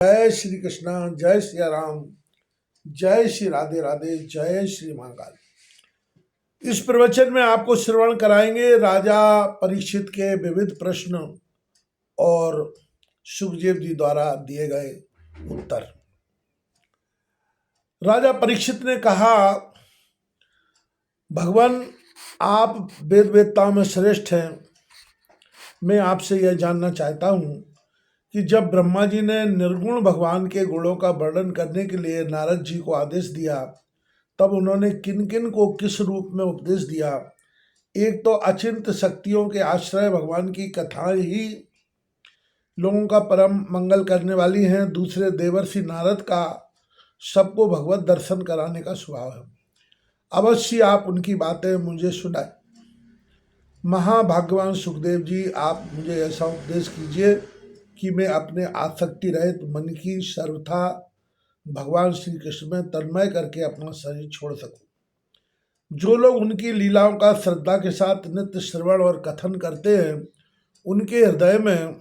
जय श्री कृष्णा, जय श्री राम, जय श्री राधे राधे, जय श्री महाकाल। इस प्रवचन में आपको श्रवण कराएंगे राजा परीक्षित के विविध प्रश्न और सुखदेव जी द्वारा दिए गए उत्तर। राजा परीक्षित ने कहा, भगवान आप वेद वेदताओं में श्रेष्ठ हैं। मैं आपसे यह जानना चाहता हूँ कि जब ब्रह्मा जी ने निर्गुण भगवान के गुणों का वर्णन करने के लिए नारद जी को आदेश दिया, तब उन्होंने किन किन को किस रूप में उपदेश दिया। एक तो अचिंत शक्तियों के आश्रय भगवान की कथाएं ही लोगों का परम मंगल करने वाली हैं। दूसरे देवर्षि नारद का सबको भगवत दर्शन कराने का स्वभाव है। अवश्य आप उनकी बातें मुझे सुनाए। महाभाग्यवान सुखदेव जी, आप मुझे ऐसा उपदेश कीजिए कि मैं अपने आसक्ति रहित मन की सर्वथा भगवान श्री कृष्ण में तन्मय करके अपना शरीर छोड़ सकूं। जो लोग उनकी लीलाओं का श्रद्धा के साथ नित्य श्रवण और कथन करते हैं, उनके हृदय में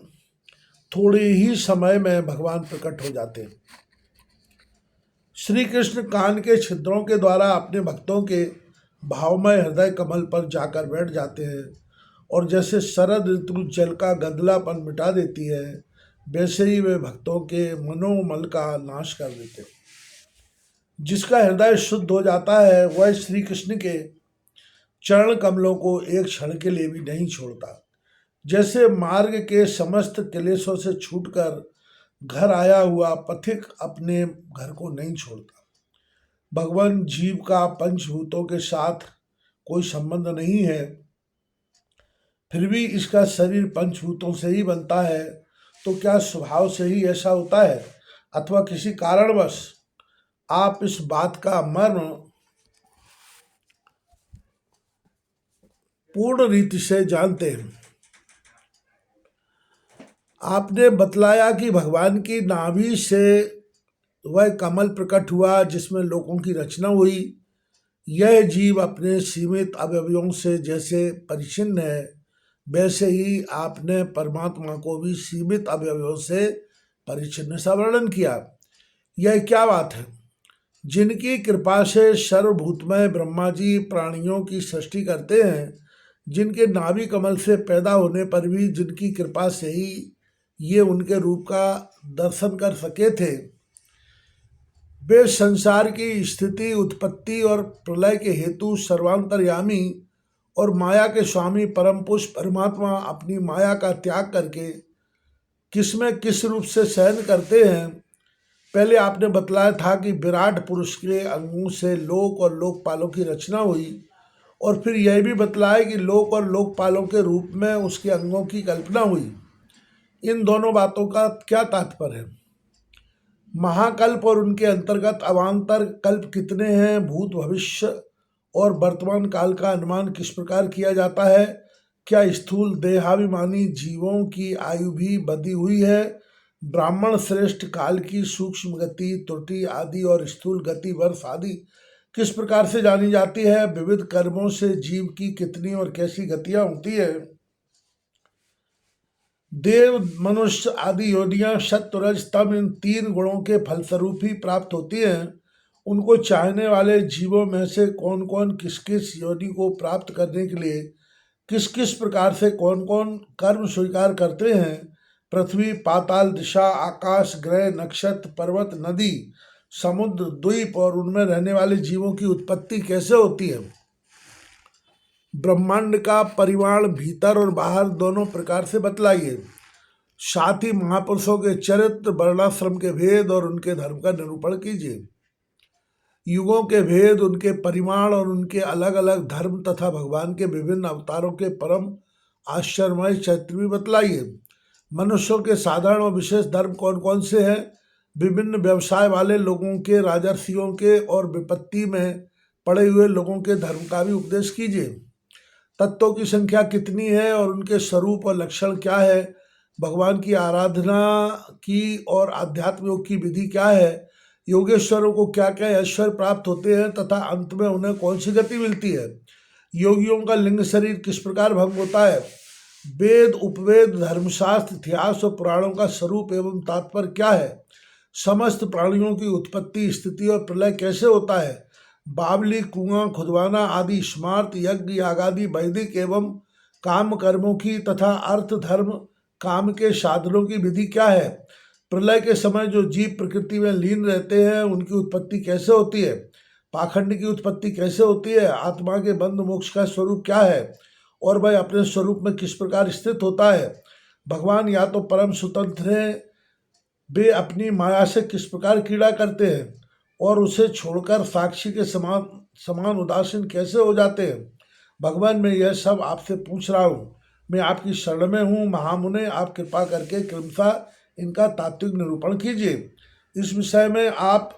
थोड़े ही समय में भगवान प्रकट हो जाते हैं। श्री कृष्ण कान के छिद्रों के द्वारा अपने भक्तों के भावमय हृदय कमल पर जाकर बैठ जाते हैं, और जैसे शरद ऋतु जल का गंदलापन मिटा देती है, वैसे ही वे भक्तों के मनोमल का नाश कर देते हैं। जिसका हृदय शुद्ध हो जाता है, वह श्री कृष्ण के चरण कमलों को एक क्षण के लिए भी नहीं छोड़ता। जैसे मार्ग के समस्त क्लेशों से छूटकर घर आया हुआ पथिक अपने घर को नहीं छोड़ता। भगवान जीव का पंचभूतों के साथ कोई संबंध नहीं है, फिर भी इसका शरीर पंचभूतों से ही बनता है। तो क्या स्वभाव से ही ऐसा होता है, अथवा किसी कारणवश आप इस बात का मर्म पूर्ण रीति से जानते हैं? आपने बतलाया कि भगवान की नाभि से वह कमल प्रकट हुआ जिसमें लोगों की रचना हुई। यह जीव अपने सीमित अवयवों से जैसे परिचिन्न है, वैसे ही आपने परमात्मा को भी सीमित अवयवों से परिचिन्न सा वर्णन किया। यह क्या बात है? जिनकी कृपा से सर्वभूतमय ब्रह्मा जी प्राणियों की सृष्टि करते हैं, जिनके नाभि कमल से पैदा होने पर भी जिनकी कृपा से ही ये उनके रूप का दर्शन कर सके थे, वे संसार की स्थिति, उत्पत्ति और प्रलय के हेतु सर्वांतर्यामी और माया के स्वामी परम पुरुष परमात्मा अपनी माया का त्याग करके किसमें किस रूप से शयन करते हैं। पहले आपने बतलाया था कि विराट पुरुष के अंगों से लोक और लोकपालों की रचना हुई, और फिर यह भी बतलाया कि लोक और लोकपालों के रूप में उसके अंगों की कल्पना हुई। इन दोनों बातों का क्या तात्पर्य है? महाकल्प और उनके अंतर्गत अवान्तर कल्प कितने हैं? भूत, भविष्य और वर्तमान काल का अनुमान किस प्रकार किया जाता है? क्या स्थूल देहाभिमानी जीवों की आयु भी बधी हुई है? ब्राह्मण श्रेष्ठ काल की सूक्ष्म गति, त्रुटि आदि और स्थूल गति, वर्ष आदि किस प्रकार से जानी जाती है? विविध कर्मों से जीव की कितनी और कैसी गतियां होती है? देव, मनुष्य आदि योनियां सत्व, रज, तम इन तीन गुणों के फलस्वरूप ही प्राप्त होती हैं। उनको चाहने वाले जीवों में से कौन कौन किस किस योनि को प्राप्त करने के लिए किस किस प्रकार से कौन कौन कर्म स्वीकार करते हैं? पृथ्वी, पाताल, दिशा, आकाश, ग्रह, नक्षत्र, पर्वत, नदी, समुद्र, द्वीप और उनमें रहने वाले जीवों की उत्पत्ति कैसे होती है? ब्रह्मांड का परिमाण भीतर और बाहर दोनों प्रकार से बतलाइए। साथ ही महापुरुषों के चरित्र, वर्णाश्रम के भेद और उनके धर्म का निरूपण कीजिए। युगों के भेद, उनके परिमाण और उनके अलग अलग धर्म तथा भगवान के विभिन्न अवतारों के परम आश्चर्यमय चरित्र भी बतलाइए। मनुष्यों के साधारण और विशेष धर्म कौन कौन से हैं? विभिन्न व्यवसाय वाले लोगों के, राजर्षियों के और विपत्ति में पड़े हुए लोगों के धर्म का भी उपदेश कीजिए। तत्वों की संख्या कितनी है और उनके स्वरूप और लक्षण क्या है? भगवान की आराधना की और आध्यात्म योग की विधि क्या है? योगेश्वरों को क्या क्या ऐश्वर्य प्राप्त होते हैं तथा अंत में उन्हें कौन सी गति मिलती है? योगियों का लिंग शरीर किस प्रकार भंग होता है? वेद, उपवेद, धर्मशास्त्र, इतिहास और पुराणों का स्वरूप एवं तात्पर्य क्या है? समस्त प्राणियों की उत्पत्ति, स्थिति और प्रलय कैसे होता है, बावली, कुआं खुदवाना आदि स्मार्त, यज्ञ, यागादि, वैदिक एवं काम कर्मों की तथा अर्थ, धर्म, काम के साधनों की विधि क्या है, प्रलय के समय जो जीव प्रकृति में लीन रहते हैं उनकी उत्पत्ति कैसे होती है, पाखंड की उत्पत्ति कैसे होती है, आत्मा के बंध मोक्ष का स्वरूप क्या है और वह अपने स्वरूप में किस प्रकार स्थित होता है, भगवान या तो परम स्वतंत्र हैं, वे अपनी माया से किस प्रकार क्रीड़ा करते हैं और उसे छोड़कर साक्षी के समान समान उदासीन कैसे हो जाते हैं। भगवान मैं यह सब आपसे पूछ रहा हूँ, मैं आपकी शरण में हूँ महामुने, आप कृपा करके क्रमशः इनका तात्विक निरूपण कीजिए। इस विषय में आप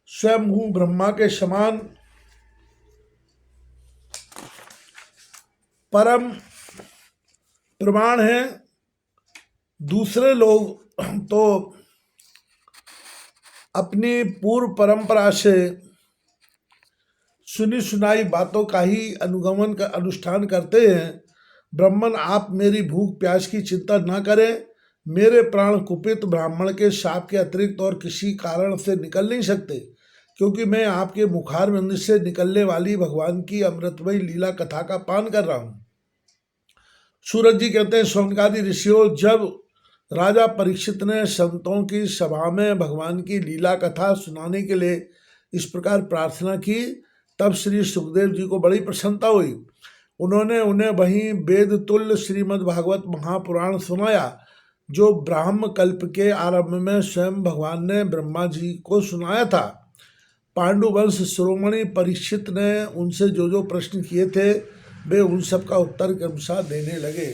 स्वयं हूँ ब्रह्मा के समान परम प्रमाण हैं। दूसरे लोग तो अपनी पूर्व परंपरा से सुनी सुनाई बातों का ही अनुगमन का अनुष्ठान करते हैं। ब्राह्मण आप मेरी भूख प्यास की चिंता न करें, मेरे प्राण कुपित ब्राह्मण के शाप के अतिरिक्त और किसी कारण से निकल नहीं सकते, क्योंकि मैं आपके मुखारविंद से निकलने वाली भगवान की अमृतमयी लीला कथा का पान कर रहा हूँ। सूरज जी कहते हैं, शौनकादि ऋषियों, जब राजा परीक्षित ने संतों की सभा में भगवान की लीला कथा सुनाने के लिए इस प्रकार प्रार्थना की, तब श्री सुखदेव जी को बड़ी प्रसन्नता हुई। उन्होंने उन्हें वहीं वेद तुल्य श्रीमद् भागवत महापुराण सुनाया, जो ब्राह्म कल्प के आरंभ में स्वयं भगवान ने ब्रह्मा जी को सुनाया था। पांडुवंश शिरोमणि परीक्षित ने उनसे जो जो प्रश्न किए थे वे उन सब का उत्तर क्रमशः देने लगे।